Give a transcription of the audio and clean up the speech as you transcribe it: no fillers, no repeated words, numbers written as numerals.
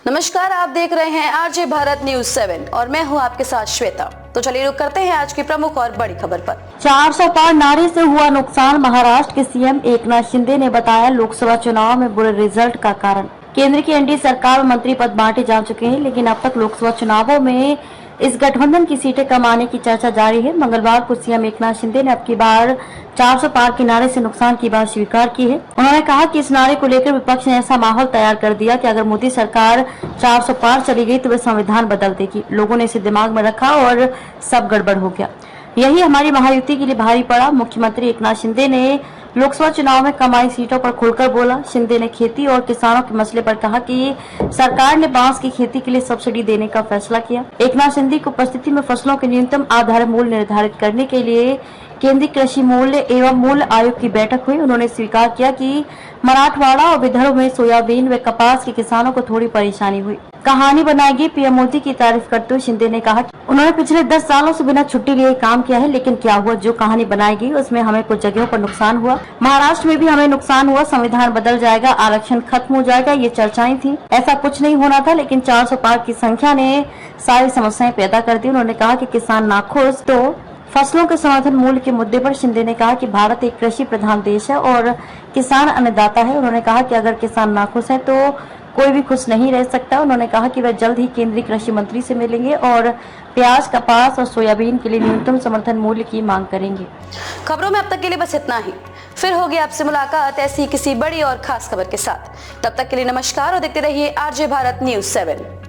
नमस्कार, आप देख रहे हैं आरजे भारत न्यूज 7 और मैं हूं आपके साथ श्वेता। तो चलिए रुक करते हैं आज की प्रमुख और बड़ी खबर पर। 400 पार नारे से हुआ नुकसान, महाराष्ट्र के सीएम एकनाथ शिंदे ने बताया लोकसभा चुनाव में बुरे रिजल्ट का कारण। केंद्र की एनडीए सरकार में मंत्री पद बांटे जा चुके हैं, लेकिन अब तक लोकसभा चुनावों में इस गठबंधन की सीटें कम आने की चर्चा जारी है। मंगलवार को सीएम एकनाथ शिंदे ने अब की बार 400 पार के नारे से नुकसान की बात स्वीकार की है। उन्होंने कहा कि इस नारे को लेकर विपक्ष ने ऐसा माहौल तैयार कर दिया कि अगर मोदी सरकार 400 पार चली गई तो वे संविधान बदल देगी। लोगों ने इसे दिमाग में रखा और सब गड़बड़ हो गया। यही हमारी महायुति के लिए भारी पड़ा। मुख्यमंत्री एकनाथ शिंदे ने लोकसभा चुनाव में कम आई सीटों पर खुलकर बोला। शिंदे ने खेती और किसानों के मसले पर कहा कि सरकार ने बांस की खेती के लिए सब्सिडी देने का फैसला किया। एकनाथ शिंदे की उपस्थिति में फसलों के न्यूनतम आधार मूल्य निर्धारित करने के लिए केंद्रीय कृषि मूल्य एवं मूल्य आयोग की बैठक हुई। उन्होंने स्वीकार किया कि मराठवाड़ा और विदर्भ में सोयाबीन व कपास के किसानों को थोड़ी परेशानी हुई। कहानी बनाएगी, पीएम मोदी की तारीफ करते हुए शिंदे ने कहा उन्होंने पिछले 10 सालों से बिना छुट्टी लिए काम किया है, लेकिन क्या हुआ, जो कहानी बनाएगी उसमें हमें कुछ जगहों पर नुकसान हुआ। महाराष्ट्र में भी हमें नुकसान हुआ। संविधान बदल जाएगा, आरक्षण खत्म हो जाएगा, ये चर्चाएं थी। ऐसा कुछ नहीं होना था, लेकिन 400 पार की संख्या ने सारी समस्याएं पैदा कर दी। उन्होंने कहा कि किसान नाखुश। तो फसलों के समर्थन मूल्य के मुद्दे पर शिंदे ने कहा कि भारत एक कृषि प्रधान देश है और किसान अन्नदाता है। उन्होंने कहा कि अगर किसान नाखुश है तो कोई भी खुश नहीं रह सकता। उन्होंने कहा कि वह जल्द ही केंद्रीय कृषि मंत्री से मिलेंगे और प्याज, कपास और सोयाबीन के लिए न्यूनतम समर्थन मूल्य की मांग करेंगे। खबरों में अब तक के लिए बस इतना ही। फिर होगी आपसे मुलाकात ऐसी ही किसी बड़ी और खास खबर के साथ। तब तक के लिए नमस्कार और देखते रहिए आरजे भारत न्यूज 7।